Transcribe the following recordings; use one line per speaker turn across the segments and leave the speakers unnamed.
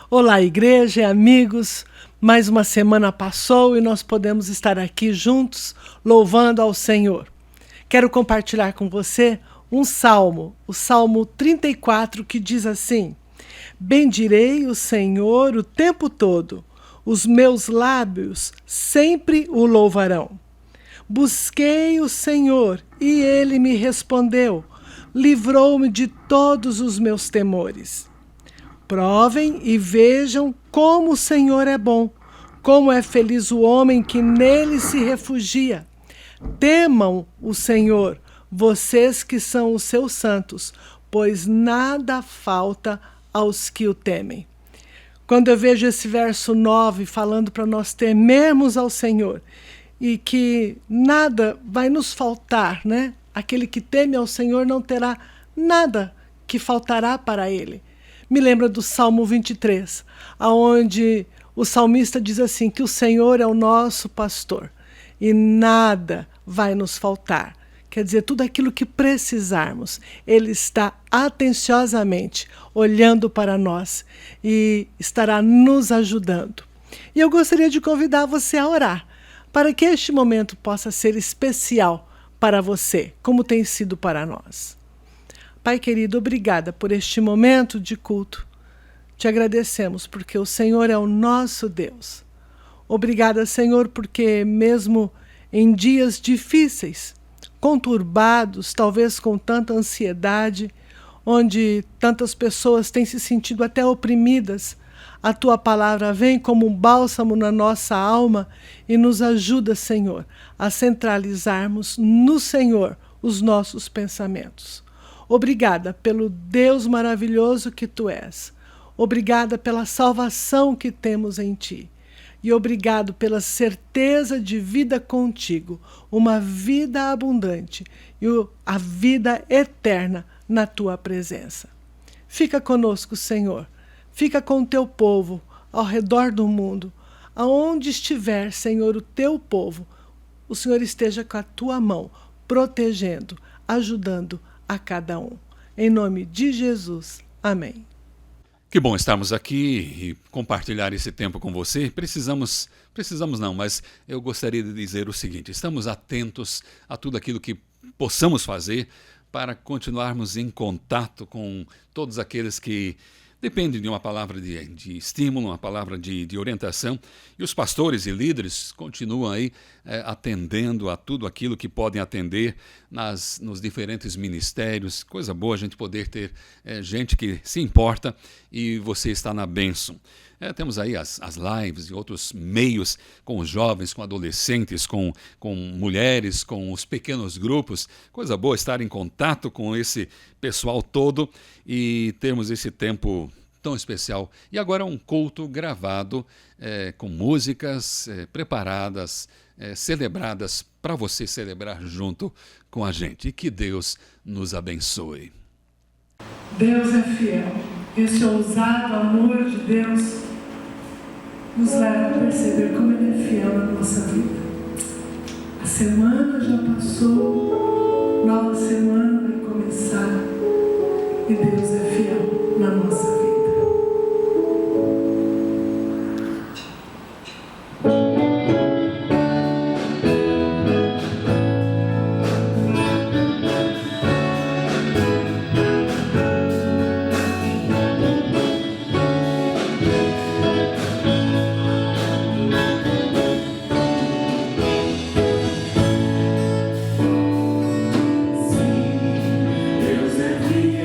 Olá, igreja e amigos. Mais uma semana passou e nós podemos estar aqui juntos louvando ao Senhor. Quero compartilhar com você um salmo, o Salmo 34, que diz assim: Bendirei o Senhor o tempo todo, os meus lábios sempre o louvarão. Busquei o Senhor e ele me respondeu, livrou-me de todos os meus temores. Provem e vejam como o Senhor é bom, como é feliz o homem que nele se refugia. Temam o Senhor, vocês que são os seus santos, pois nada falta aos que o temem. Quando eu vejo esse verso 9 falando para nós temermos ao Senhor e que nada vai nos faltar, né? Aquele que teme ao Senhor não terá nada que faltará para ele. Me lembra do Salmo 23, onde o salmista diz assim, que o Senhor é o nosso pastor e nada vai nos faltar. Quer dizer, tudo aquilo que precisarmos, Ele está atenciosamente olhando para nós e estará nos ajudando. E eu gostaria de convidar você a orar, para que este momento possa ser especial para você, como tem sido para nós. Pai querido, obrigada por este momento de culto. Te agradecemos porque o Senhor é o nosso Deus. Obrigada, Senhor, porque mesmo em dias difíceis, conturbados, talvez com tanta ansiedade, onde tantas pessoas têm se sentido até oprimidas, a Tua palavra vem como um bálsamo na nossa alma e nos ajuda, Senhor, a centralizarmos no Senhor os nossos pensamentos. Obrigada pelo Deus maravilhoso que Tu és. Obrigada pela salvação que temos em Ti. E obrigado pela certeza de vida contigo, uma vida abundante e a vida eterna na Tua presença. Fica conosco, Senhor. Fica com o Teu povo ao redor do mundo. Aonde estiver, Senhor, o Teu povo, o Senhor esteja com a Tua mão, protegendo, ajudando a cada um. Em nome de Jesus. Amém.
Que bom estarmos aqui e compartilhar esse tempo com você. Precisamos não, mas eu gostaria de dizer o seguinte: estamos atentos a tudo aquilo que possamos fazer para continuarmos em contato com todos aqueles que dependem de uma palavra de estímulo, uma palavra de orientação. E os pastores e líderes continuam aí atendendo a tudo aquilo que podem atender nos diferentes ministérios. Coisa boa a gente poder ter gente que se importa e você está na bênção. Temos aí as lives e outros meios com os jovens, com adolescentes, com mulheres, com os pequenos grupos. Coisa boa estar em contato com esse pessoal todo e termos esse tempo tão especial. E agora um culto gravado com músicas preparadas, celebradas para você celebrar junto com a gente. E que Deus nos abençoe.
Deus é fiel. Esse ousado amor de Deus nos leva a perceber como Ele é fiel na nossa vida. A semana já passou, nova semana vai começar e Deus é fiel na nossa vida.
Deus é fiel.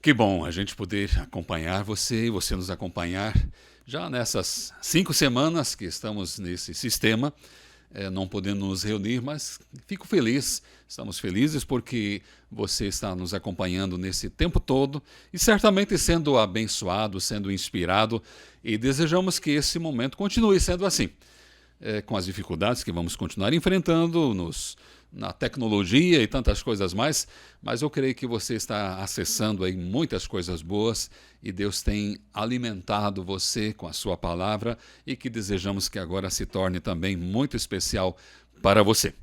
Que bom a gente poder acompanhar você e você nos acompanhar já nessas 5 semanas que estamos nesse sistema, não podendo nos reunir, mas fico feliz, estamos felizes porque você está nos acompanhando nesse tempo todo e certamente sendo abençoado, sendo inspirado, e desejamos que esse momento continue sendo assim. Com as dificuldades que vamos continuar enfrentando na tecnologia e tantas coisas mais, mas eu creio que você está acessando aí muitas coisas boas e Deus tem alimentado você com a sua palavra e que desejamos que agora se torne também muito especial para você.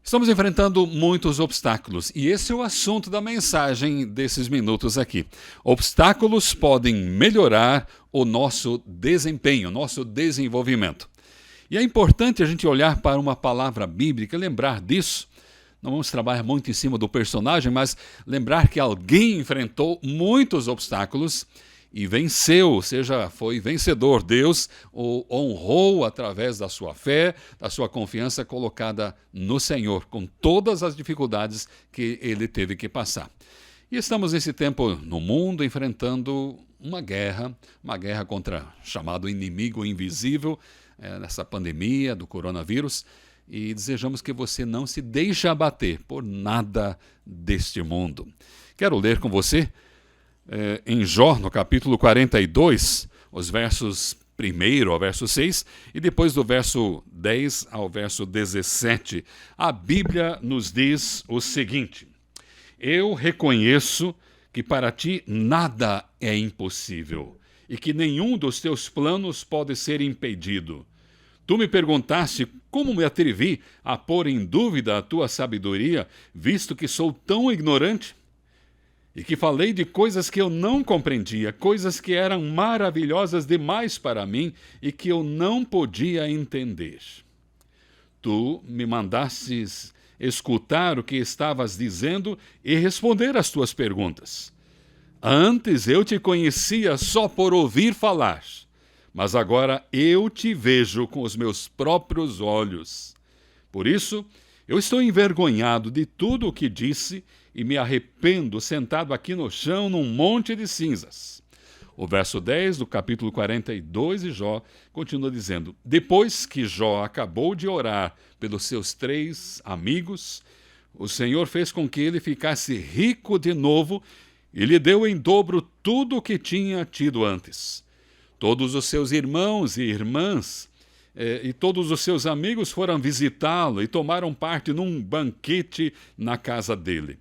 Estamos enfrentando muitos obstáculos e esse é o assunto da mensagem desses minutos aqui. Obstáculos podem melhorar o nosso desempenho, o nosso desenvolvimento. E é importante a gente olhar para uma palavra bíblica, lembrar disso. Não vamos trabalhar muito em cima do personagem, mas lembrar que alguém enfrentou muitos obstáculos e venceu, ou seja, foi vencedor. Deus o honrou através da sua fé, da sua confiança colocada no Senhor, com todas as dificuldades que ele teve que passar. E estamos nesse tempo no mundo enfrentando uma guerra contra o chamado inimigo invisível, nessa pandemia do coronavírus, e desejamos que você não se deixe abater por nada deste mundo. Quero ler com você em Jó, no capítulo 42, os versos 1 ao verso 6 e depois do verso 10 ao verso 17. A Bíblia nos diz o seguinte: Eu reconheço que para ti nada é impossível e que nenhum dos teus planos pode ser impedido. Tu me perguntaste como me atrevi a pôr em dúvida a tua sabedoria, visto que sou tão ignorante? E que falei de coisas que eu não compreendia, coisas que eram maravilhosas demais para mim e que eu não podia entender. Tu me mandastes escutar o que estavas dizendo e responder às tuas perguntas. Antes eu te conhecia só por ouvir falar, mas agora eu te vejo com os meus próprios olhos. Por isso, eu estou envergonhado de tudo o que disse e me arrependo sentado aqui no chão num monte de cinzas. O verso 10 do capítulo 42 de Jó continua dizendo: Depois que Jó acabou de orar pelos seus 3 amigos, o Senhor fez com que ele ficasse rico de novo e lhe deu em dobro tudo o que tinha tido antes. Todos os seus irmãos e irmãs e todos os seus amigos foram visitá-lo e tomaram parte num banquete na casa dele.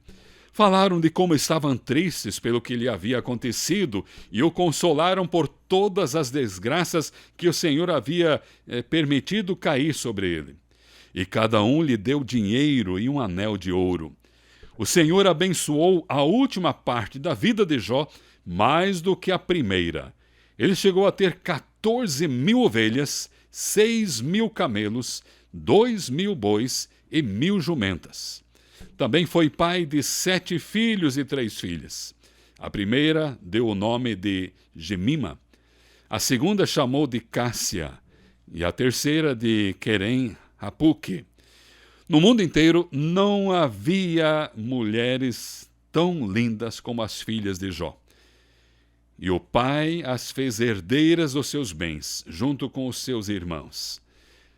Falaram de como estavam tristes pelo que lhe havia acontecido e o consolaram por todas as desgraças que o Senhor havia permitido cair sobre ele. E cada um lhe deu dinheiro e um anel de ouro. O Senhor abençoou a última parte da vida de Jó mais do que a primeira. Ele chegou a ter 14.000 ovelhas, 6.000 camelos, 2.000 bois e 1.000 jumentas. Também foi pai de 7 filhos e 3 filhas. A primeira deu o nome de Gemima, a segunda chamou de Cássia e a terceira de Querem-Apuque. No mundo inteiro não havia mulheres tão lindas como as filhas de Jó. E o pai as fez herdeiras dos seus bens, junto com os seus irmãos.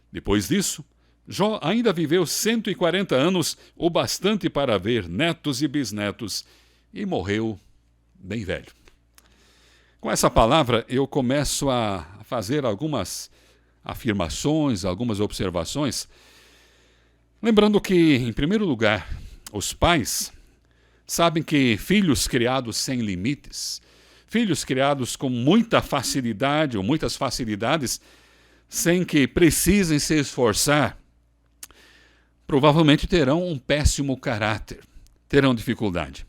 Depois disso, Jó ainda viveu 140 anos, o bastante para ver netos e bisnetos, e morreu bem velho. Com essa palavra, eu começo a fazer algumas afirmações, algumas observações, lembrando que, em primeiro lugar, os pais sabem que filhos criados sem limites, filhos criados com muita facilidade ou muitas facilidades, sem que precisem se esforçar, provavelmente terão um péssimo caráter, terão dificuldade.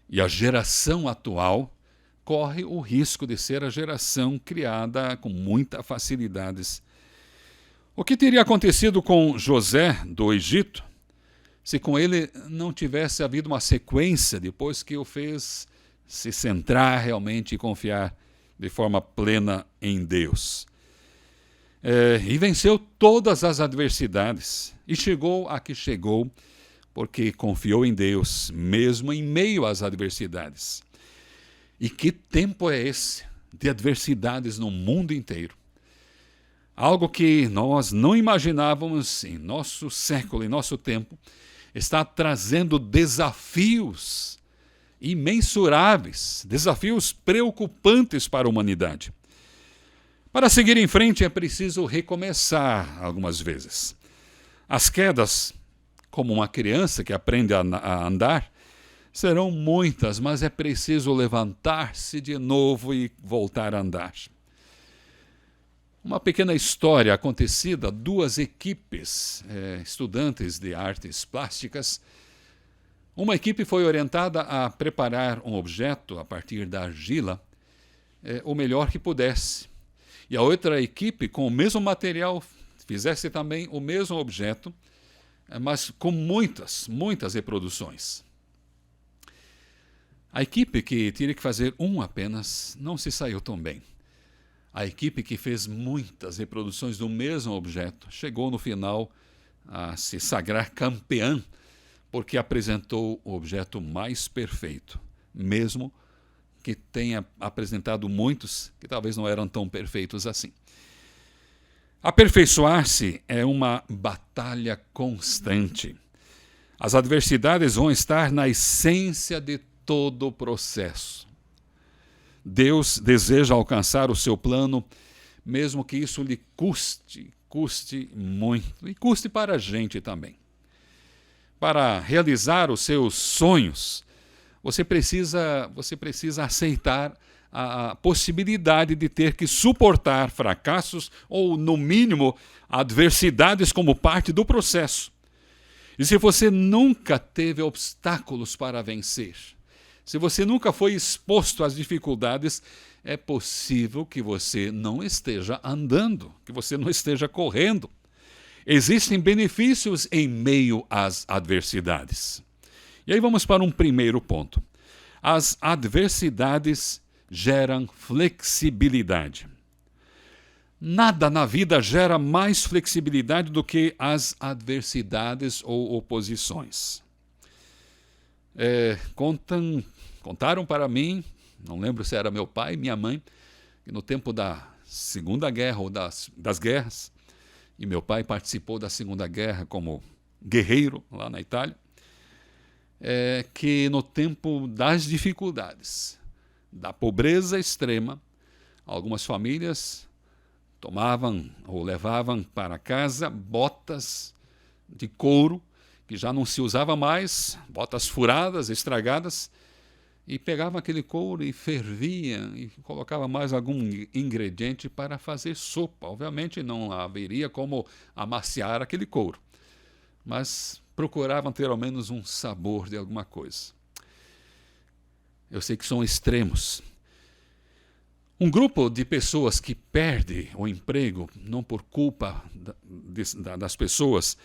E a geração atual corre o risco de ser a geração criada com muitas facilidades. O que teria acontecido com José do Egito se com ele não tivesse havido uma sequência depois que o fez se centrar realmente e confiar de forma plena em Deus? E venceu todas as adversidades e chegou a que chegou porque confiou em Deus, mesmo em meio às adversidades. E que tempo é esse de adversidades no mundo inteiro? Algo que nós não imaginávamos em nosso século, em nosso tempo, está trazendo desafios imensuráveis, desafios preocupantes para a humanidade. Para seguir em frente é preciso recomeçar algumas vezes. As quedas, como uma criança que aprende a andar, serão muitas, mas é preciso levantar-se de novo e voltar a andar. Uma pequena história acontecida: duas equipes, estudantes de artes plásticas. Uma equipe foi orientada a preparar um objeto a partir da argila, o melhor que pudesse. E a outra equipe, com o mesmo material, fizesse também o mesmo objeto, mas com muitas reproduções. A equipe que teria que fazer um apenas não se saiu tão bem. A equipe que fez muitas reproduções do mesmo objeto chegou no final a se sagrar campeã, porque apresentou o objeto mais perfeito, mesmo que tenha apresentado muitos que talvez não eram tão perfeitos assim. Aperfeiçoar-se é uma batalha constante. As adversidades vão estar na essência de todo o processo. Deus deseja alcançar o seu plano, mesmo que isso lhe custe muito, e custe para a gente também. Para realizar os seus sonhos, você precisa aceitar a possibilidade de ter que suportar fracassos ou, no mínimo, adversidades como parte do processo. E se você nunca teve obstáculos para vencer, se você nunca foi exposto às dificuldades, é possível que você não esteja andando, que você não esteja correndo. Existem benefícios em meio às adversidades. E aí vamos para um primeiro ponto. As adversidades geram flexibilidade. Nada na vida gera mais flexibilidade do que as adversidades ou oposições. Contaram para mim, não lembro se era meu pai, minha mãe, que no tempo da Segunda Guerra ou das guerras, e meu pai participou da Segunda Guerra como guerreiro lá na Itália, que no tempo das dificuldades, da pobreza extrema, algumas famílias tomavam ou levavam para casa botas de couro, que já não se usava mais, botas furadas, estragadas, e pegavam aquele couro e ferviam e colocava mais algum ingrediente para fazer sopa. Obviamente não haveria como amaciar aquele couro, mas procuravam ter ao menos um sabor de alguma coisa. Eu sei que são extremos. Um grupo de pessoas que perde o emprego, não por culpa das pessoas,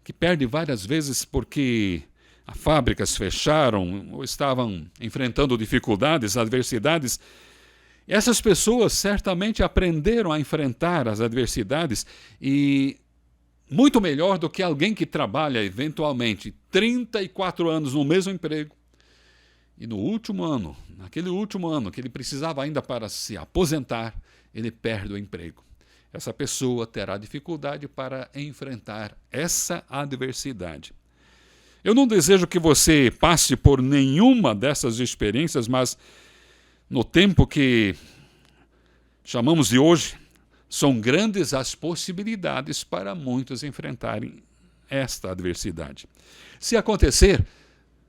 que perde várias vezes porque as fábricas fecharam ou estavam enfrentando dificuldades, adversidades. Essas pessoas certamente aprenderam a enfrentar as adversidades e muito melhor do que alguém que trabalha eventualmente 34 anos no mesmo emprego e naquele último ano que ele precisava ainda para se aposentar, ele perde o emprego. Essa pessoa terá dificuldade para enfrentar essa adversidade. Eu não desejo que você passe por nenhuma dessas experiências, mas no tempo que chamamos de hoje, são grandes as possibilidades para muitos enfrentarem esta adversidade. Se acontecer,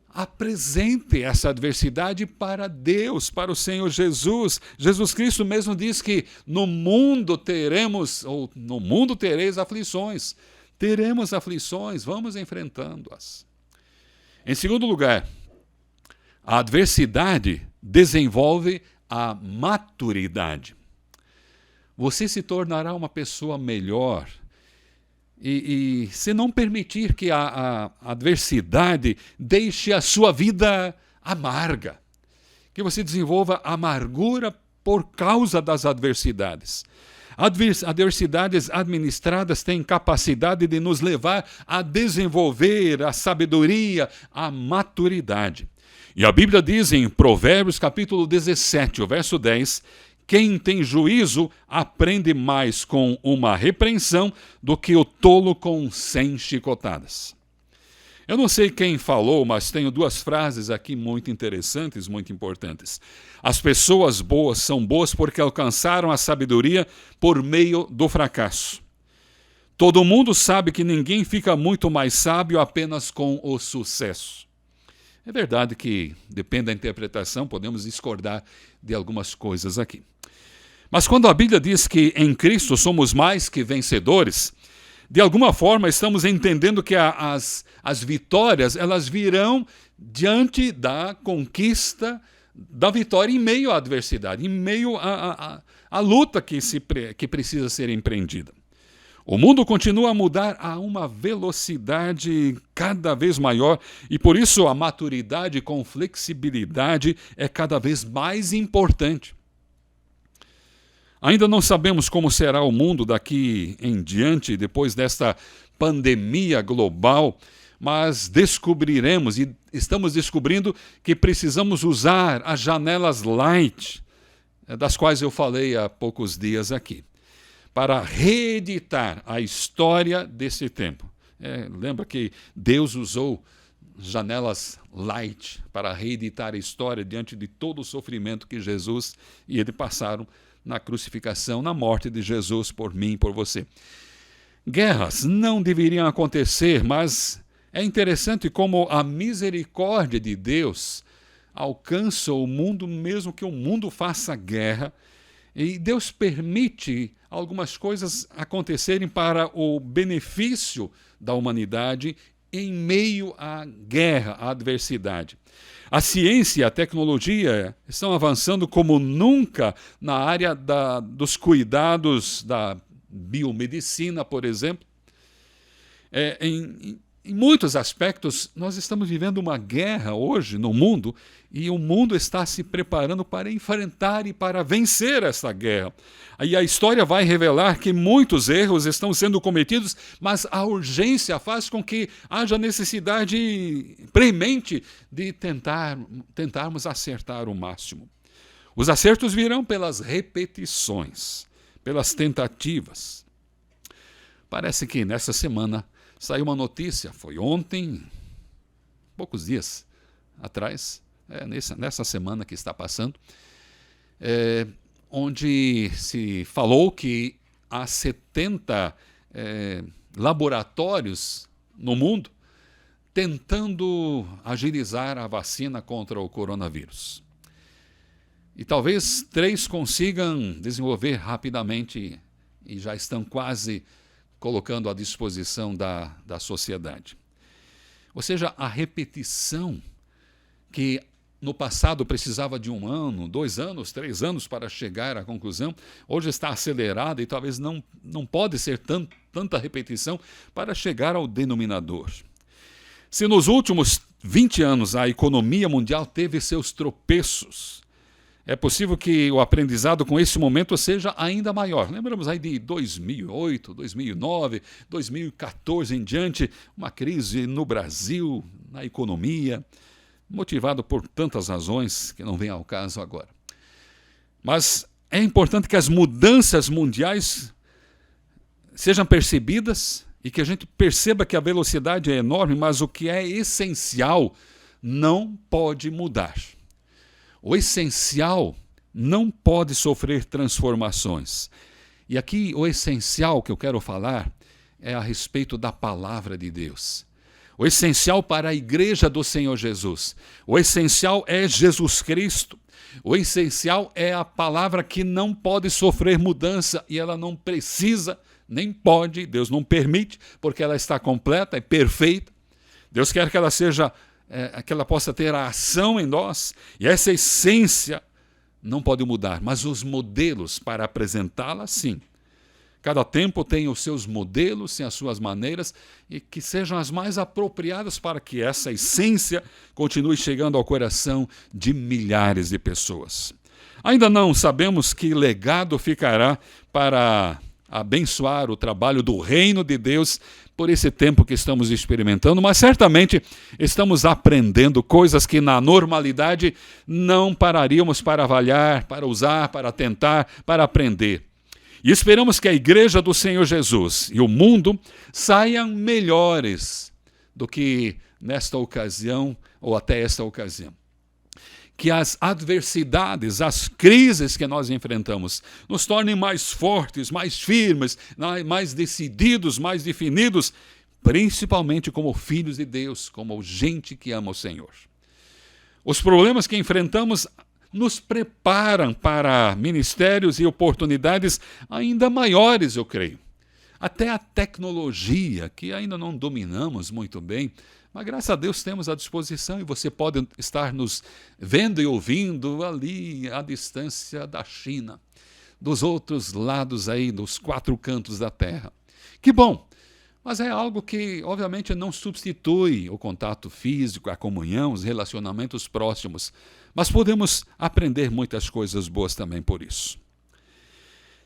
apresente essa adversidade para Deus, para o Senhor Jesus. Jesus Cristo mesmo diz que no mundo tereis aflições. Teremos aflições, vamos enfrentando-as. Em segundo lugar, a adversidade desenvolve a maturidade. Você se tornará uma pessoa melhor e se não permitir que a adversidade deixe a sua vida amarga, que você desenvolva amargura por causa das adversidades. Adversidades administradas têm capacidade de nos levar a desenvolver a sabedoria, a maturidade. E a Bíblia diz em Provérbios capítulo 17, o verso 10, quem tem juízo aprende mais com uma repreensão do que o tolo com 100 chicotadas. Eu não sei quem falou, mas tenho duas frases aqui muito interessantes, muito importantes. As pessoas boas são boas porque alcançaram a sabedoria por meio do fracasso. Todo mundo sabe que ninguém fica muito mais sábio apenas com o sucesso. É verdade que, depende da interpretação, podemos discordar de algumas coisas aqui. Mas quando a Bíblia diz que em Cristo somos mais que vencedores, de alguma forma estamos entendendo que as vitórias elas virão diante da conquista da vitória em meio à adversidade, em meio à luta que precisa ser empreendida. O mundo continua a mudar a uma velocidade cada vez maior e por isso a maturidade com flexibilidade é cada vez mais importante. Ainda não sabemos como será o mundo daqui em diante, depois desta pandemia global, mas descobriremos e estamos descobrindo que precisamos usar as janelas light, das quais eu falei há poucos dias aqui, para reeditar a história desse tempo. Lembra que Deus usou janelas light para reeditar a história diante de todo o sofrimento que Jesus e ele passaram na crucificação, na morte de Jesus por mim e por você. Guerras não deveriam acontecer, mas é interessante como a misericórdia de Deus alcança o mundo, mesmo que o mundo faça guerra, e Deus permite algumas coisas acontecerem para o benefício da humanidade em meio à guerra, à adversidade. A ciência e a tecnologia estão avançando como nunca na área dos cuidados da biomedicina, por exemplo. Em muitos aspectos, nós estamos vivendo uma guerra hoje no mundo e o mundo está se preparando para enfrentar e para vencer essa guerra. Aí a história vai revelar que muitos erros estão sendo cometidos, mas a urgência faz com que haja necessidade premente de tentarmos acertar o máximo. Os acertos virão pelas repetições, pelas tentativas. Parece que nessa semana saiu uma notícia, foi ontem, poucos dias atrás, nessa semana que está passando, onde se falou que há 70 laboratórios no mundo tentando agilizar a vacina contra o coronavírus. E talvez 3 consigam desenvolver rapidamente e já estão quase colocando à disposição da sociedade. Ou seja, a repetição que no passado precisava de 1 ano, 2 anos, 3 anos para chegar à conclusão, hoje está acelerada e talvez não pode ser tanta repetição para chegar ao denominador. Se nos últimos 20 anos a economia mundial teve seus tropeços, é possível que o aprendizado com esse momento seja ainda maior. Lembramos aí de 2008, 2009, 2014 em diante, uma crise no Brasil, na economia, motivado por tantas razões que não vem ao caso agora. Mas é importante que as mudanças mundiais sejam percebidas e que a gente perceba que a velocidade é enorme, mas o que é essencial não pode mudar. O essencial não pode sofrer transformações. E aqui o essencial que eu quero falar é a respeito da palavra de Deus. O essencial para a igreja do Senhor Jesus. O essencial é Jesus Cristo. O essencial é a palavra que não pode sofrer mudança e ela não precisa, nem pode, Deus não permite, porque ela está completa e perfeita. Deus quer que ela seja que ela possa ter a ação em nós, e essa essência não pode mudar, mas os modelos para apresentá-la, sim. Cada tempo tem os seus modelos, tem as suas maneiras, e que sejam as mais apropriadas para que essa essência continue chegando ao coração de milhares de pessoas. Ainda não sabemos que legado ficará para abençoar o trabalho do reino de Deus por esse tempo que estamos experimentando, mas certamente estamos aprendendo coisas que na normalidade não pararíamos para avaliar, para usar, para tentar, para aprender. E esperamos que a Igreja do Senhor Jesus e o mundo saiam melhores do que nesta ocasião ou até esta ocasião. Que as adversidades, as crises que nós enfrentamos nos tornem mais fortes, mais firmes, mais decididos, mais definidos, principalmente como filhos de Deus, como gente que ama o Senhor. Os problemas que enfrentamos nos preparam para ministérios e oportunidades ainda maiores, eu creio. Até a tecnologia, que ainda não dominamos muito bem, mas graças a Deus temos à disposição e você pode estar nos vendo e ouvindo ali à distância da China, dos outros lados aí, dos 4 cantos da terra. Que bom! Mas é algo que, obviamente, não substitui o contato físico, a comunhão, os relacionamentos próximos. Mas podemos aprender muitas coisas boas também por isso.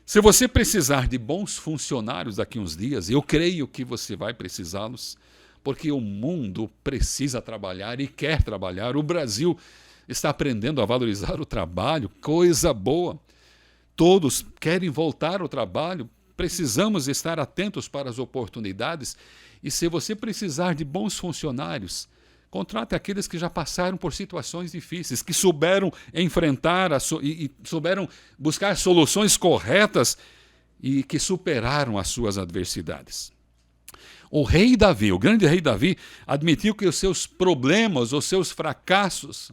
Se você precisar de bons funcionários daqui a uns dias, eu creio que você vai precisá-los, porque o mundo precisa trabalhar e quer trabalhar. O Brasil está aprendendo a valorizar o trabalho, coisa boa. Todos querem voltar ao trabalho, precisamos estar atentos para as oportunidades. E se você precisar de bons funcionários, contrate aqueles que já passaram por situações difíceis, que souberam enfrentar e souberam buscar soluções corretas e que superaram as suas adversidades. O rei Davi, o grande rei Davi, admitiu que os seus problemas, os seus fracassos,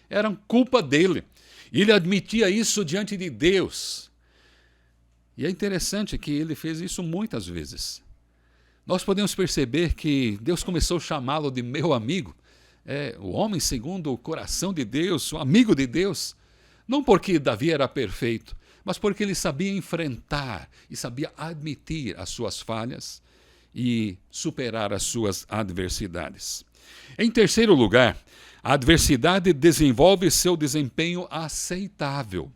eram culpa dele. E ele admitia isso diante de Deus. E é interessante que ele fez isso muitas vezes. Nós podemos perceber que Deus começou a chamá-lo de meu amigo, o homem segundo o coração de Deus, o amigo de Deus, não porque Davi era perfeito, mas porque ele sabia enfrentar e sabia admitir as suas falhas e superar as suas adversidades. Em terceiro lugar, a adversidade desenvolve seu desempenho aceitável.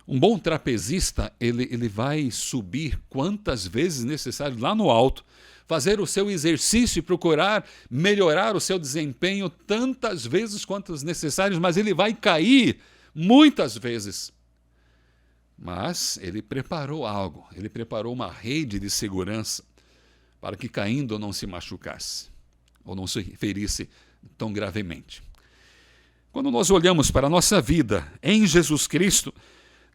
Um bom trapezista, ele vai subir quantas vezes necessário lá no alto, fazer o seu exercício e procurar melhorar o seu desempenho tantas vezes quantas necessárias, mas ele vai cair muitas vezes. Mas ele preparou algo, ele preparou uma rede de segurança para que caindo não se machucasse ou não se ferisse tão gravemente. Quando nós olhamos para a nossa vida em Jesus Cristo,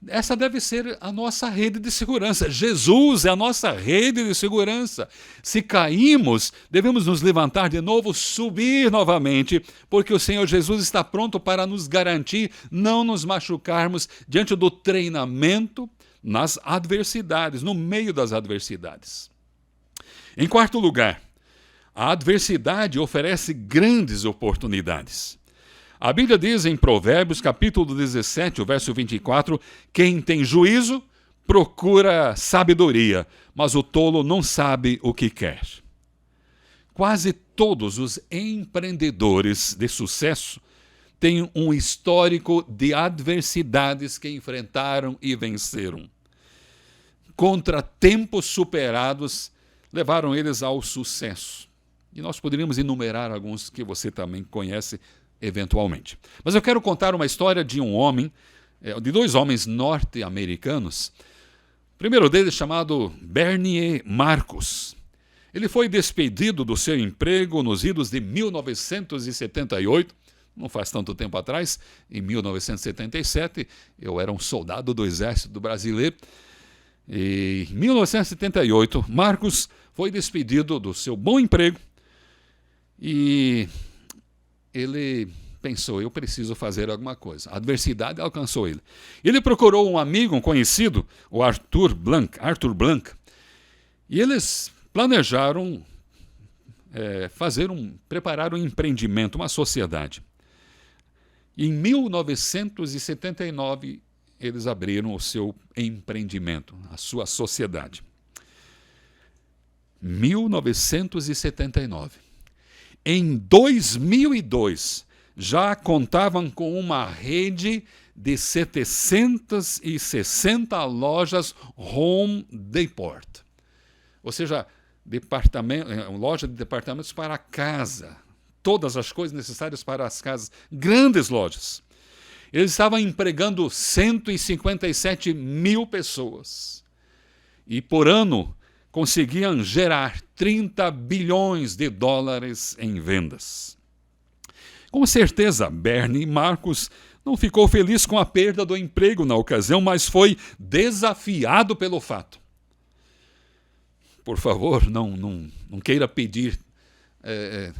essa deve ser a nossa rede de segurança. Jesus é a nossa rede de segurança. Se caímos, devemos nos levantar de novo, subir novamente, porque o Senhor Jesus está pronto para nos garantir não nos machucarmos diante do treinamento nas adversidades, no meio das adversidades. Em quarto lugar, a adversidade oferece grandes oportunidades. A Bíblia diz em Provérbios, capítulo 17, o verso 24, quem tem juízo procura sabedoria, mas o tolo não sabe o que quer. Quase todos os empreendedores de sucesso têm um histórico de adversidades que enfrentaram e venceram. Contratempos superados levaram eles ao sucesso. E nós poderíamos enumerar alguns que você também conhece eventualmente. Mas eu quero contar uma história de um homem, de 2 homens norte-americanos. O primeiro deles chamado Bernier Marcus. Ele foi despedido do seu emprego nos idos de 1978, não faz tanto tempo atrás, em 1977, eu era um soldado do Exército Brasileiro. E em 1978, Marcus foi despedido do seu bom emprego e ele pensou, eu preciso fazer alguma coisa. A adversidade alcançou ele. Ele procurou um amigo, um conhecido, o Arthur Blank, e eles planejaram preparar um empreendimento, uma sociedade. Em 1979, eles abriram o seu empreendimento, a sua sociedade. 1979. Em 2002, já contavam com uma rede de 760 lojas Home Depot. Ou seja, loja de departamentos para a casa. Todas as coisas necessárias para as casas. Grandes lojas. Eles estavam empregando 157 mil pessoas. E por ano conseguiam gerar 30 bilhões de dólares em vendas. Com certeza, Bernie e Marcos não ficou feliz com a perda do emprego na ocasião, mas foi desafiado pelo fato. Por favor, não queira pedir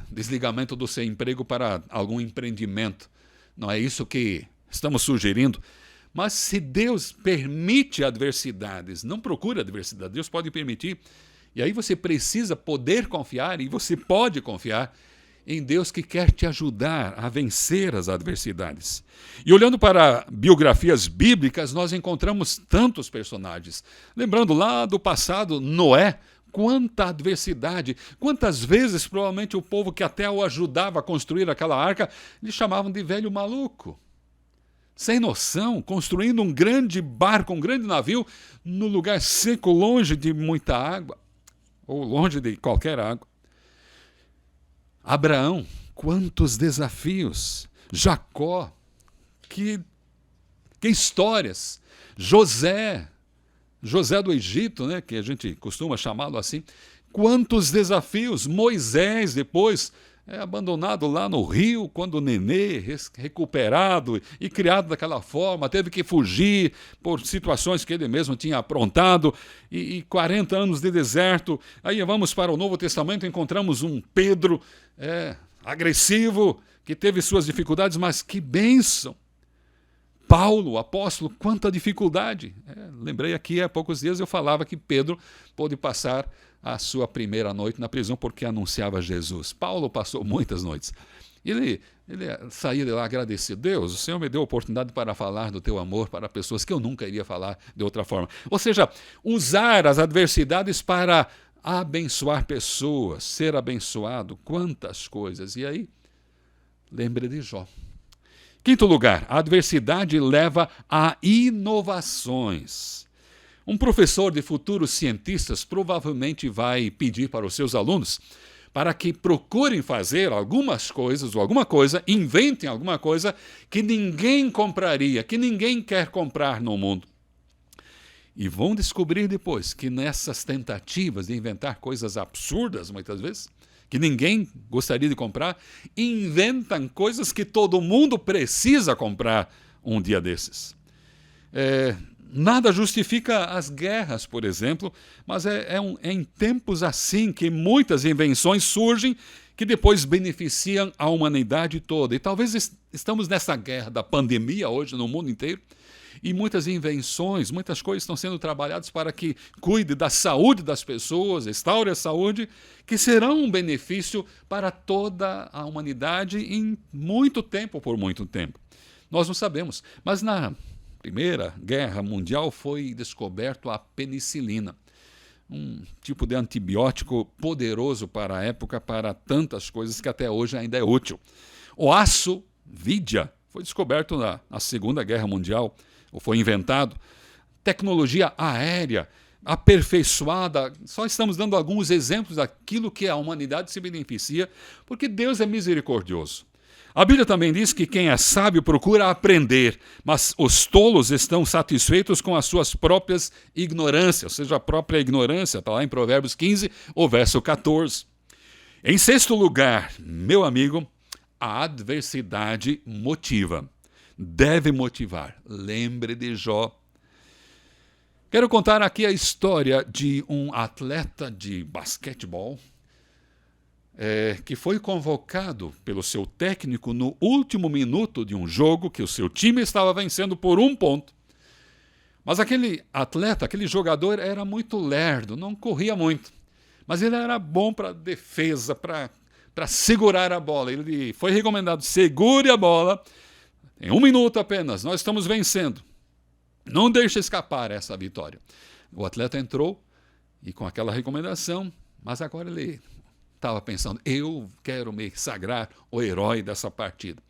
desligamento do seu emprego para algum empreendimento. Não é isso que estamos sugerindo. Mas se Deus permite adversidades, não procura adversidade, Deus pode permitir. E aí você precisa poder confiar, e você pode confiar em Deus que quer te ajudar a vencer as adversidades. E olhando para biografias bíblicas, nós encontramos tantos personagens. Lembrando lá do passado, Noé, quanta adversidade, quantas vezes provavelmente o povo que até o ajudava a construir aquela arca, lhe chamavam de velho maluco. Sem noção, construindo um grande barco, um grande navio, no lugar seco, longe de muita água, ou longe de qualquer água. Abraão, quantos desafios. Jacó, que histórias. José do Egito, né, que a gente costuma chamá-lo assim. Quantos desafios. Moisés, depois abandonado lá no rio, quando nenê, recuperado e criado daquela forma, teve que fugir por situações que ele mesmo tinha aprontado, e 40 anos de deserto. Aí vamos para o Novo Testamento, encontramos um Pedro agressivo, que teve suas dificuldades, mas que bênção. Paulo, o apóstolo, quanta dificuldade. Lembrei aqui, há poucos dias eu falava que Pedro pôde passar a sua primeira noite na prisão porque anunciava Jesus. Paulo passou muitas noites. Ele saía de lá agradecido. Deus, o Senhor me deu a oportunidade para falar do teu amor para pessoas que eu nunca iria falar de outra forma. Ou seja, usar as adversidades para abençoar pessoas, ser abençoado, quantas coisas. E aí, lembre de Jó. Quinto lugar, a adversidade leva a inovações. Um professor de futuros cientistas provavelmente vai pedir para os seus alunos para que procurem fazer algumas coisas ou alguma coisa, inventem alguma coisa que ninguém compraria, que ninguém quer comprar no mundo. E vão descobrir depois que nessas tentativas de inventar coisas absurdas, muitas vezes, que ninguém gostaria de comprar, inventam coisas que todo mundo precisa comprar um dia desses. Nada justifica as guerras, por exemplo, mas é em tempos assim que muitas invenções surgem que depois beneficiam a humanidade toda. E talvez estamos nessa guerra da pandemia hoje no mundo inteiro, e muitas invenções, muitas coisas estão sendo trabalhadas para que cuide da saúde das pessoas, restaure a saúde, que serão um benefício para toda a humanidade em muito tempo, por muito tempo. Nós não sabemos, mas na Primeira Guerra Mundial foi descoberto a penicilina, um tipo de antibiótico poderoso para a época, para tantas coisas que até hoje ainda é útil. O aço vidia foi descoberto na Segunda Guerra Mundial, ou foi inventado. Tecnologia aérea aperfeiçoada. Só estamos dando alguns exemplos daquilo que a humanidade se beneficia, porque Deus é misericordioso. A Bíblia também diz que quem é sábio procura aprender, mas os tolos estão satisfeitos com as suas próprias ignorâncias, ou seja, a própria ignorância, está lá em Provérbios 15, o verso 14. Em sexto lugar, meu amigo, a adversidade motiva. Deve motivar. Lembre de Jó. Quero contar aqui a história de um atleta de basquetebol que foi convocado pelo seu técnico no último minuto de um jogo que o seu time estava vencendo por 1 ponto. Mas aquele atleta, aquele jogador era muito lerdo, não corria muito. Mas ele era bom para defesa, para segurar a bola. Ele foi recomendado, segure a bola. Em 1 minuto apenas, nós estamos vencendo. Não deixe escapar essa vitória. O atleta entrou e com aquela recomendação, mas agora ele estava pensando, eu quero me sagrar o herói dessa partida.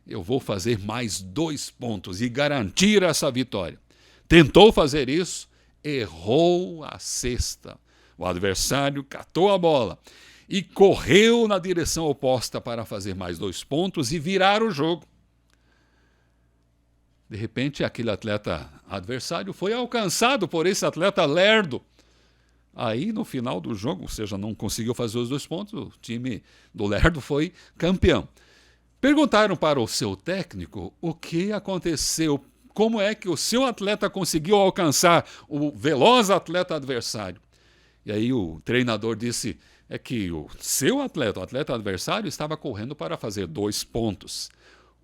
eu vou fazer mais 2 pontos e garantir essa vitória. Tentou fazer isso, errou a cesta. O adversário catou a bola e correu na direção oposta para fazer mais 2 pontos e virar o jogo. De repente, aquele atleta adversário foi alcançado por esse atleta lerdo. Aí, no final do jogo, ou seja, não conseguiu fazer os 2 pontos, o time do lerdo foi campeão. Perguntaram para o seu técnico o que aconteceu, como é que o seu atleta conseguiu alcançar o veloz atleta adversário. E aí o treinador disse que o seu atleta, o atleta adversário, estava correndo para fazer 2 pontos.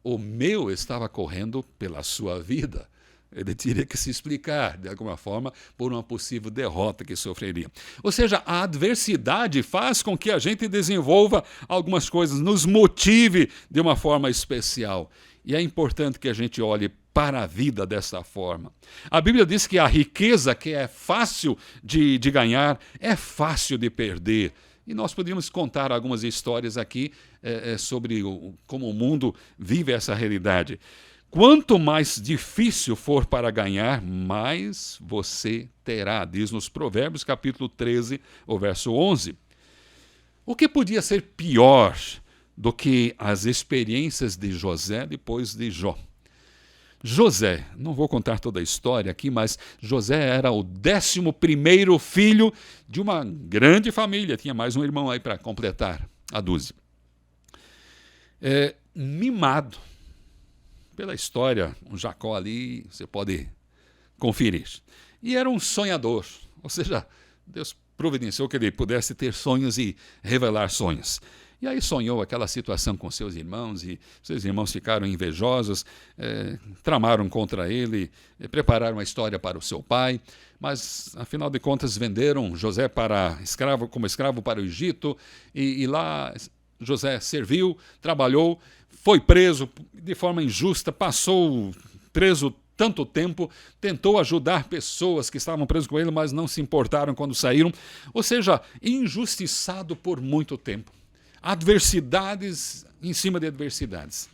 O meu estava correndo pela sua vida. Ele teria que se explicar, de alguma forma, por uma possível derrota que sofreria. Ou seja, a adversidade faz com que a gente desenvolva algumas coisas, nos motive de uma forma especial. E é importante que a gente olhe para a vida dessa forma. A Bíblia diz que a riqueza que é fácil de ganhar é fácil de perder. E nós poderíamos contar algumas histórias aqui sobre como o mundo vive essa realidade. Quanto mais difícil for para ganhar, mais você terá, diz nos Provérbios, capítulo 13, o verso 11. O que podia ser pior do que as experiências de José depois de Jó? José, não vou contar toda a história aqui, mas José era o 11º filho de uma grande família, tinha mais um irmão aí para completar a dúzia. Mimado. Pela história, o Jacó ali, você pode conferir. E era um sonhador, ou seja, Deus providenciou que ele pudesse ter sonhos e revelar sonhos. E aí sonhou aquela situação com seus irmãos, e seus irmãos ficaram invejosos, tramaram contra ele, prepararam uma história para o seu pai, mas, afinal de contas, venderam José como escravo para o Egito, e lá José serviu, trabalhou, foi preso de forma injusta, passou preso tanto tempo, tentou ajudar pessoas que estavam presas com ele, mas não se importaram quando saíram. Ou seja, injustiçado por muito tempo. Adversidades em cima de adversidades.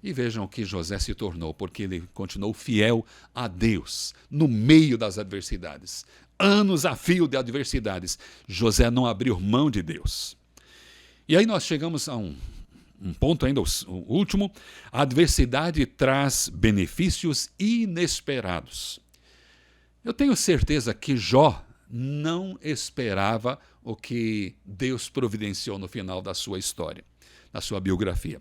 E vejam o que José se tornou, porque ele continuou fiel a Deus no meio das adversidades. Anos a fio de adversidades. José não abriu mão de Deus. E aí nós chegamos a um ponto ainda, o último. A adversidade traz benefícios inesperados. Eu tenho certeza que Jó não esperava o que Deus providenciou no final da sua história, da sua biografia.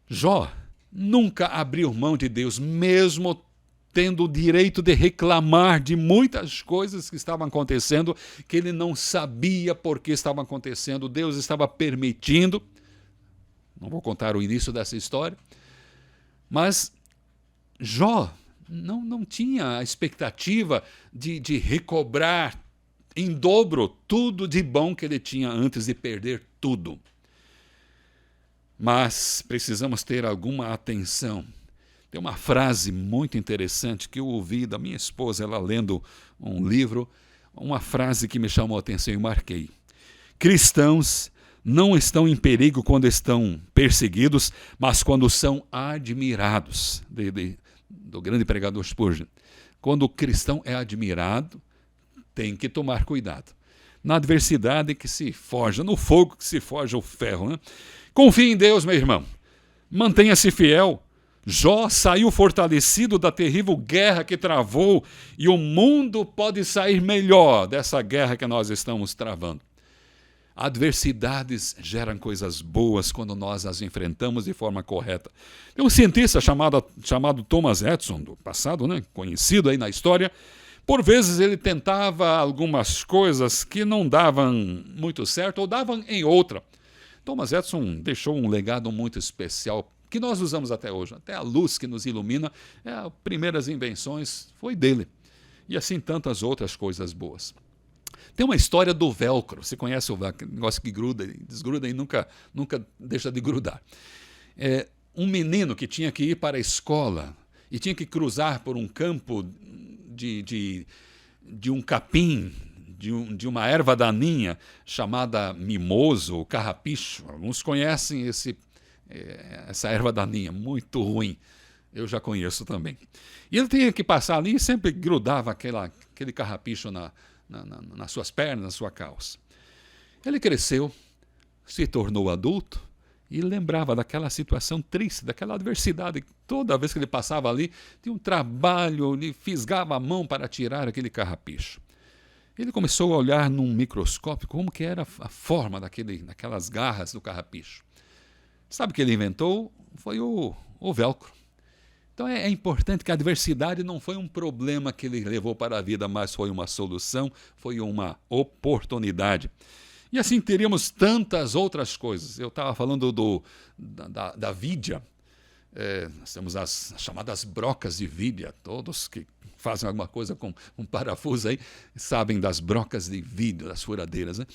Jó nunca abriu mão de Deus, mesmo tendo o direito de reclamar de muitas coisas que estavam acontecendo, que ele não sabia por que estavam acontecendo, Deus estava permitindo. Não vou contar o início dessa história, mas Jó não tinha a expectativa de recobrar em dobro tudo de bom que ele tinha antes de perder tudo. Mas precisamos ter alguma atenção. Tem uma frase muito interessante que eu ouvi da minha esposa, ela lendo um livro, uma frase que me chamou a atenção e marquei. Cristãos não estão em perigo quando estão perseguidos, mas quando são admirados. Do grande pregador Spurgeon. Quando o cristão é admirado, tem que tomar cuidado. Na adversidade que se forja, no fogo que se forja o ferro. Né? Confie em Deus, meu irmão. Mantenha-se fiel. Jó saiu fortalecido da terrível guerra que travou e o mundo pode sair melhor dessa guerra que nós estamos travando. Adversidades geram coisas boas quando nós as enfrentamos de forma correta. Tem um cientista chamado Thomas Edison, do passado, né, conhecido aí na história. Por vezes ele tentava algumas coisas que não davam muito certo ou davam em outra. Thomas Edison deixou um legado muito especial que nós usamos até hoje. Até a luz que nos ilumina, as primeiras invenções foi dele. E assim tantas outras coisas boas. Tem uma história do velcro. Você conhece o velcro, negócio que gruda e desgruda e nunca deixa de grudar. Um menino que tinha que ir para a escola e tinha que cruzar por um campo de um capim, de uma erva daninha chamada mimoso ou carrapicho. Alguns conhecem essa erva daninha, muito ruim. Eu já conheço também. E ele tinha que passar ali e sempre grudava aquele carrapicho nas suas pernas, na sua calça. Ele cresceu, se tornou adulto e lembrava daquela situação triste, daquela adversidade. Toda vez que ele passava ali, tinha um trabalho, ele fisgava a mão para tirar aquele carrapicho. Ele começou a olhar num microscópio como que era a forma daquelas garras do carrapicho. Sabe o que ele inventou? Foi o velcro. Então é importante que a adversidade não foi um problema que ele levou para a vida, mas foi uma solução, foi uma oportunidade. E assim teríamos tantas outras coisas. Eu estava falando da vidia. Nós temos as chamadas brocas de vidia. Todos que fazem alguma coisa com um parafuso aí sabem das brocas de vidro, das furadeiras, né?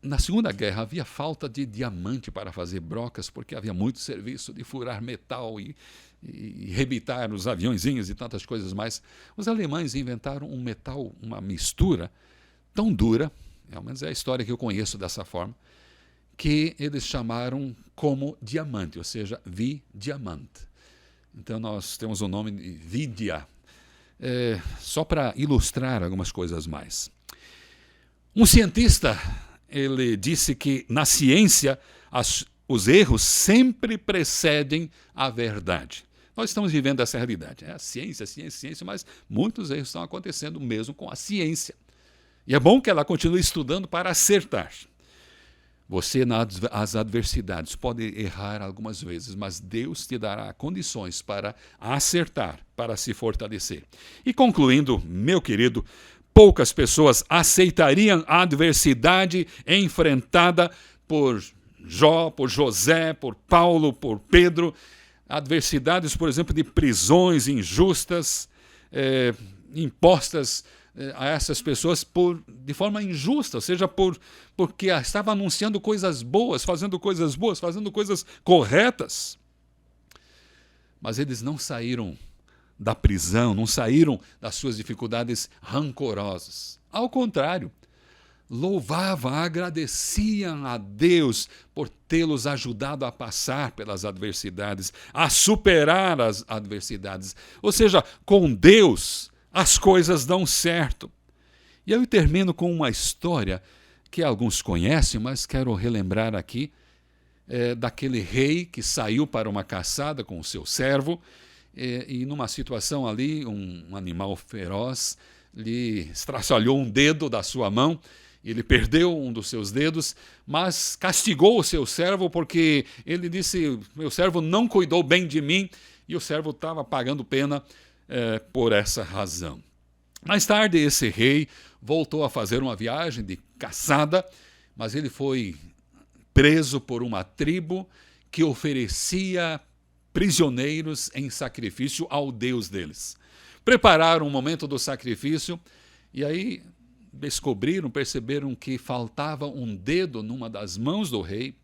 Na Segunda Guerra havia falta de diamante para fazer brocas, porque havia muito serviço de furar metal e rebitar os aviãozinhos e tantas coisas mais. Os alemães inventaram um metal, uma mistura tão dura, pelo menos é a história que eu conheço dessa forma, que eles chamaram como diamante, ou seja, vidiamante. Então nós temos o nome de vidia, só para ilustrar algumas coisas mais. Um cientista, ele disse que na ciência os erros sempre precedem a verdade. Nós estamos vivendo essa realidade. É a ciência, mas muitos erros estão acontecendo mesmo com a ciência. E é bom que ela continue estudando para acertar. Você, nas adversidades, pode errar algumas vezes, mas Deus te dará condições para acertar, para se fortalecer. E concluindo, meu querido, poucas pessoas aceitariam a adversidade enfrentada por Jó, por José, por Paulo, por Pedro. Adversidades, por exemplo, de prisões injustas, impostas a essas pessoas de forma injusta, ou seja, porque estava anunciando coisas boas, fazendo coisas corretas. Mas eles não saíram da prisão, não saíram das suas dificuldades rancorosos. Ao contrário, louvavam, agradeciam a Deus por tê-los ajudado a passar pelas adversidades, a superar as adversidades. Ou seja, com Deus as coisas dão certo. E eu termino com uma história que alguns conhecem, mas quero relembrar aqui, daquele rei que saiu para uma caçada com o seu servo, e numa situação ali, um animal feroz lhe estraçalhou um dedo da sua mão, ele perdeu um dos seus dedos, mas castigou o seu servo porque ele disse, meu servo não cuidou bem de mim, e o servo estava pagando pena por essa razão. Mais tarde, esse rei voltou a fazer uma viagem de caçada, mas ele foi preso por uma tribo que oferecia prisioneiros em sacrifício ao Deus deles. Prepararam o momento do sacrifício e aí perceberam que faltava um dedo numa das mãos do rei,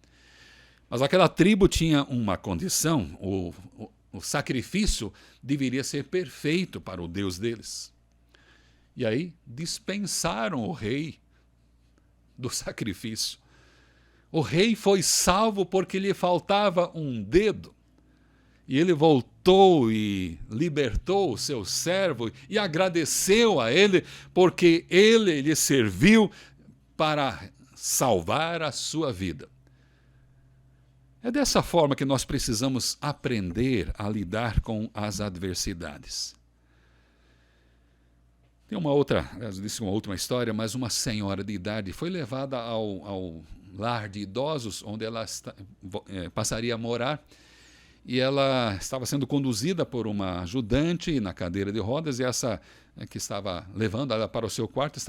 mas aquela tribo tinha uma condição, o sacrifício deveria ser perfeito para o Deus deles. E aí dispensaram o rei do sacrifício. O rei foi salvo porque lhe faltava um dedo. E ele voltou e libertou o seu servo e agradeceu a ele porque ele lhe serviu para salvar a sua vida. É dessa forma que nós precisamos aprender a lidar com as adversidades. Tem uma outra, eu disse uma última história, mas uma senhora de idade foi levada ao lar de idosos, onde ela passaria a morar, e ela estava sendo conduzida por uma ajudante na cadeira de rodas, e essa que estava levando ela para o seu quarto,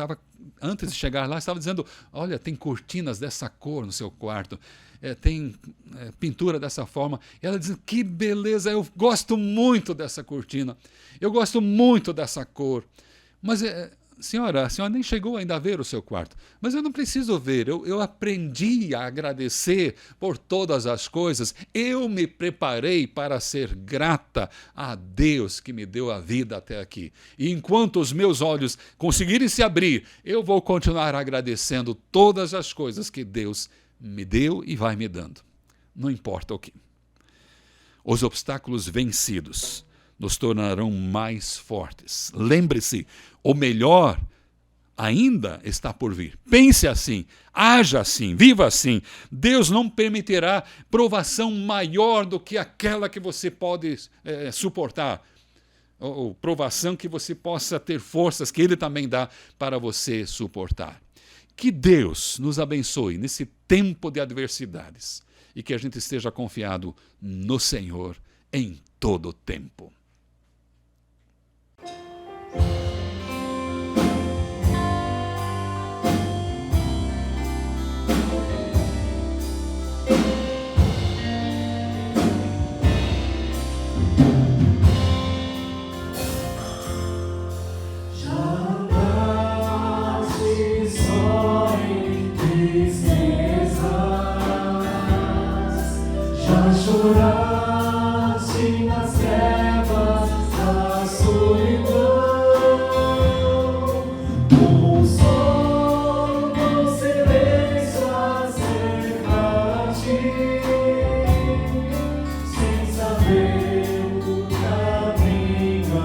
antes de chegar lá, estava dizendo, olha, tem cortinas dessa cor no seu quarto, tem pintura dessa forma. E ela diz, que beleza, eu gosto muito dessa cortina, eu gosto muito dessa cor. Mas, senhora, a senhora nem chegou ainda a ver o seu quarto. Mas eu não preciso ver, eu aprendi a agradecer por todas as coisas. Eu me preparei para ser grata a Deus que me deu a vida até aqui. E enquanto os meus olhos conseguirem se abrir, eu vou continuar agradecendo todas as coisas que Deus me deu e vai me dando. não importa o que. Os obstáculos vencidos nos tornarão mais fortes. Lembre-se, o melhor ainda está por vir. Pense assim, haja assim, viva assim. Deus não permitirá provação maior do que aquela que você pode suportar. Ou provação que você possa ter forças que Ele também dá para você suportar. Que Deus nos abençoe nesse tempo de adversidades e que a gente esteja confiado no Senhor em todo o tempo.
Choraste nas trevas da solidão, com o som do silêncio a cercar-te, sem saber o caminho a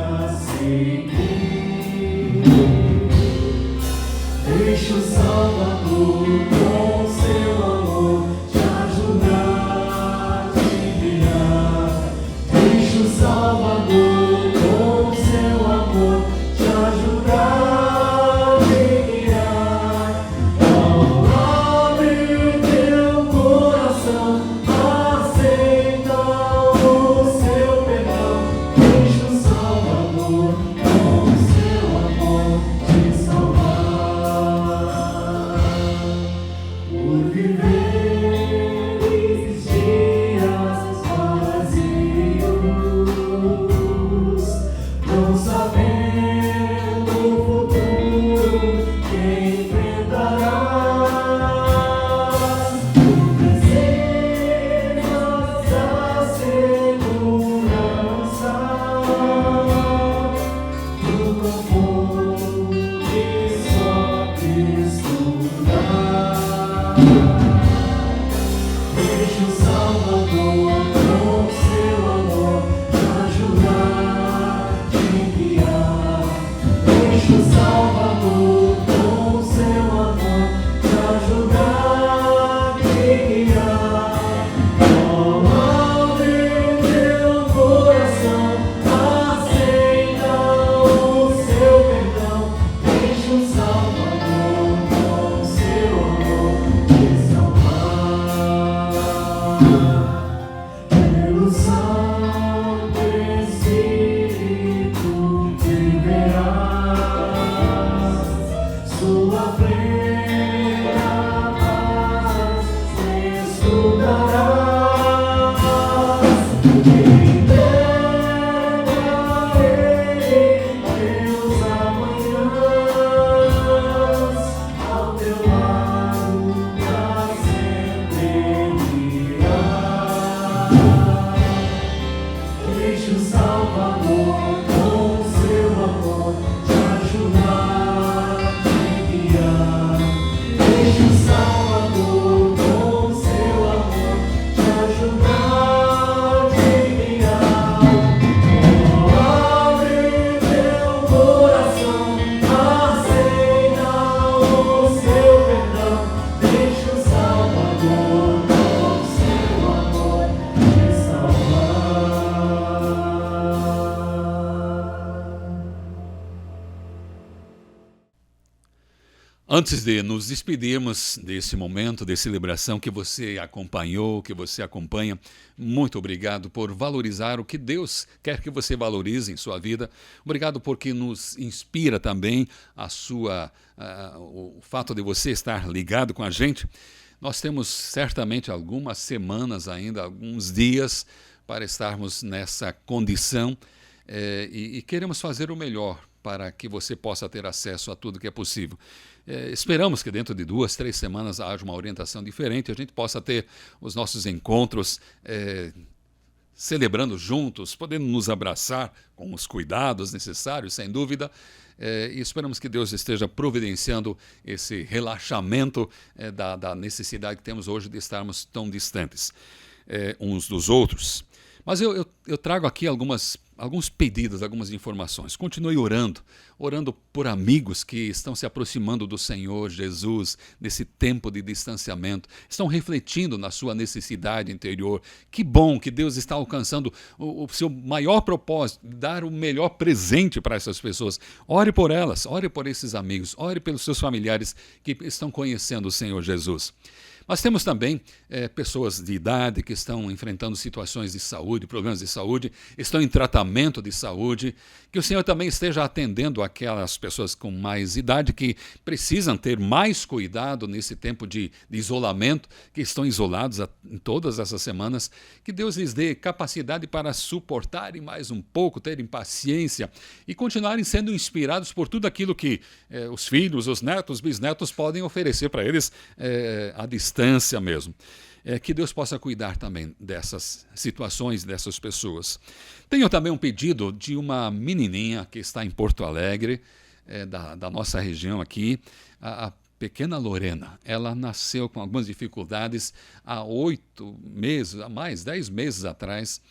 seguir. Deixa o Salvador com seu amor te ajudar. Salvador, com seu amor, te ajudar, te guiar. Então abre o teu coração, aceita o seu perdão. Deixa o Salvador, com seu amor, te salvar. Por viver esses dias vazios, não sabendo o futuro que enfrentarás, tu precisas da segurança do conforto que só Cristo dá. Deixa o Salvador com seu amor te ajudar, te guiar. Deixa o Salvador com seu amor te ajudar, te guiar. Então abre o teu coração, aceita o seu perdão. Deixa o Salvador com seu amor te salvar. Pelo Santo Espírito viverás, sua plena paz desfrutarás. Entrega a Ele teus amanhãs, ao teu lado pra sempre irá. Deixa o Salvador com seu amor te ajudar, te guiar. Deixa o Salvador com seu amor te ajudar, te guiar. Abre teu coração, aceita o seu perdão. Deixa o Salvador com seu amor te salvar.
Antes de nos despedirmos desse momento de celebração que você acompanhou, que você acompanha, muito obrigado por valorizar o que Deus quer que você valorize em sua vida. Obrigado porque nos inspira também o fato de você estar ligado com a gente. Nós temos certamente algumas semanas ainda, alguns dias para estarmos nessa condição e queremos fazer o melhor para que você possa ter acesso a tudo que é possível. Esperamos que dentro de 2, 3 semanas haja uma orientação diferente, a gente possa ter os nossos encontros celebrando juntos, podendo nos abraçar com os cuidados necessários, sem dúvida, e esperamos que Deus esteja providenciando esse relaxamento da necessidade que temos hoje de estarmos tão distantes. uns dos outros. Mas eu trago aqui alguns pedidos, algumas informações. Continue orando por amigos que estão se aproximando do Senhor Jesus nesse tempo de distanciamento, estão refletindo na sua necessidade interior. Que bom que Deus está alcançando o seu maior propósito, dar o melhor presente para essas pessoas. Ore por elas, ore por esses amigos, ore pelos seus familiares que estão conhecendo o Senhor Jesus. Mas temos também pessoas de idade que estão enfrentando situações de saúde, problemas de saúde, estão em tratamento de saúde, que o Senhor também esteja atendendo aquelas pessoas com mais idade que precisam ter mais cuidado nesse tempo de isolamento, que estão isolados em todas essas semanas, que Deus lhes dê capacidade para suportarem mais um pouco, terem paciência e continuarem sendo inspirados por tudo aquilo que os filhos, os netos, os bisnetos podem oferecer para eles à distância mesmo. Que Deus possa cuidar também dessas situações, dessas pessoas. Tenho também um pedido de uma menininha que está em Porto Alegre, da nossa região aqui, a pequena Lorena. Ela nasceu com algumas dificuldades há 8 meses, há mais 10 meses atrás,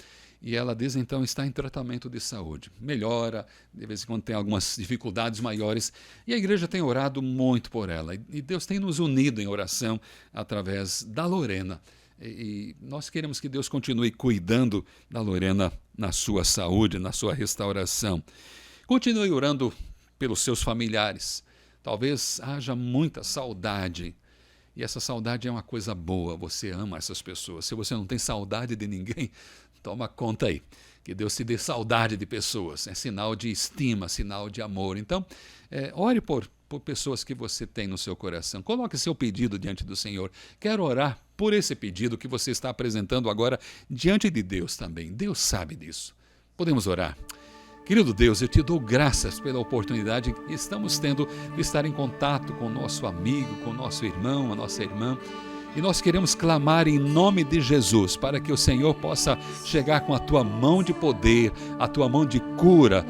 e ela desde então está em tratamento de saúde. Melhora, de vez em quando tem algumas dificuldades maiores, e a igreja tem orado muito por ela. E Deus tem nos unido em oração através da Lorena. E nós queremos que Deus continue cuidando da Lorena na sua saúde, na sua restauração. Continue orando pelos seus familiares. Talvez haja muita saudade. E essa saudade é uma coisa boa, você ama essas pessoas. Se você não tem saudade de ninguém, toma conta aí, que Deus te dê saudade de pessoas, é sinal de estima, sinal de amor. Então, ore por pessoas que você tem no seu coração, coloque seu pedido diante do Senhor. Quero orar por esse pedido que você está apresentando agora diante de Deus também. Deus sabe disso. Podemos orar? Querido Deus, eu te dou graças pela oportunidade que estamos tendo de estar em contato com o nosso amigo, com o nosso irmão, a nossa irmã. E nós queremos clamar em nome de Jesus para que o Senhor possa chegar com a tua mão de poder, a tua mão de cura,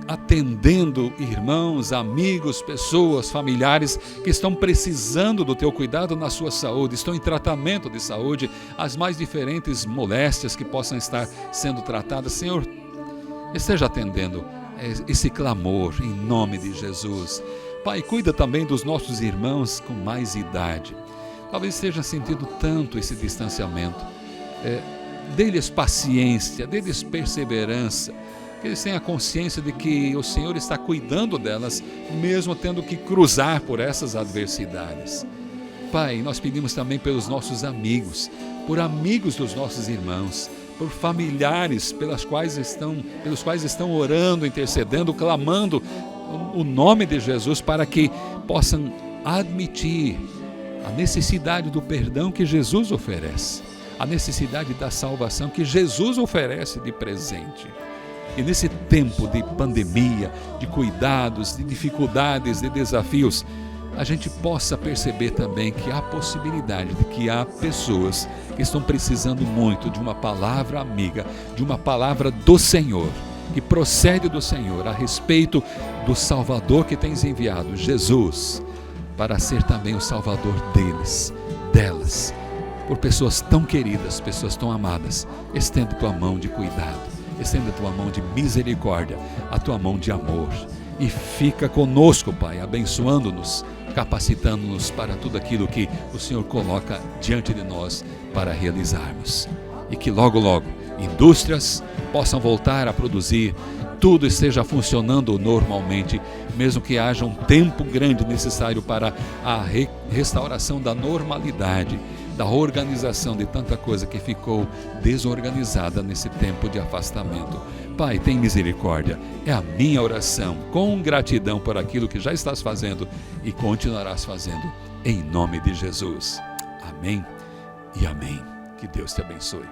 atendendo irmãos, amigos, pessoas, familiares que estão precisando do teu cuidado na sua saúde, estão em tratamento de saúde, as mais diferentes moléstias que possam estar sendo tratadas. Senhor, esteja atendendo esse clamor em nome de Jesus. Pai, cuida também dos nossos irmãos com mais idade. Talvez esteja sentindo tanto esse distanciamento. Dê-lhes paciência, dê-lhes perseverança, que eles tenham a consciência de que o Senhor está cuidando delas, mesmo tendo que cruzar por essas adversidades. Pai, nós pedimos também pelos nossos amigos, por amigos dos nossos irmãos, por familiares pelos quais estão orando, intercedendo, clamando o nome de Jesus para que possam admitir a necessidade do perdão que Jesus oferece, a necessidade da salvação que Jesus oferece de presente. E nesse tempo de pandemia, de cuidados, de dificuldades, de desafios, a gente possa perceber também que há possibilidade de que há pessoas que estão precisando muito de uma palavra amiga, de uma palavra do Senhor, que procede do Senhor a respeito do Salvador que tens enviado, Jesus, para ser também o Salvador deles, delas, por pessoas tão queridas, pessoas tão amadas. Estende tua mão de cuidado, estende a tua mão de misericórdia, a tua mão de amor, e fica conosco, Pai, abençoando-nos, capacitando-nos para tudo aquilo que o Senhor coloca diante de nós para realizarmos. E que logo, logo, indústrias possam voltar a produzir, tudo esteja funcionando normalmente, mesmo que haja um tempo grande necessário para a restauração da normalidade, da organização de tanta coisa que ficou desorganizada nesse tempo de afastamento. Pai, tem misericórdia, é a minha oração, com gratidão por aquilo que já estás fazendo e continuarás fazendo, em nome de Jesus. Amém e amém. Que Deus te abençoe.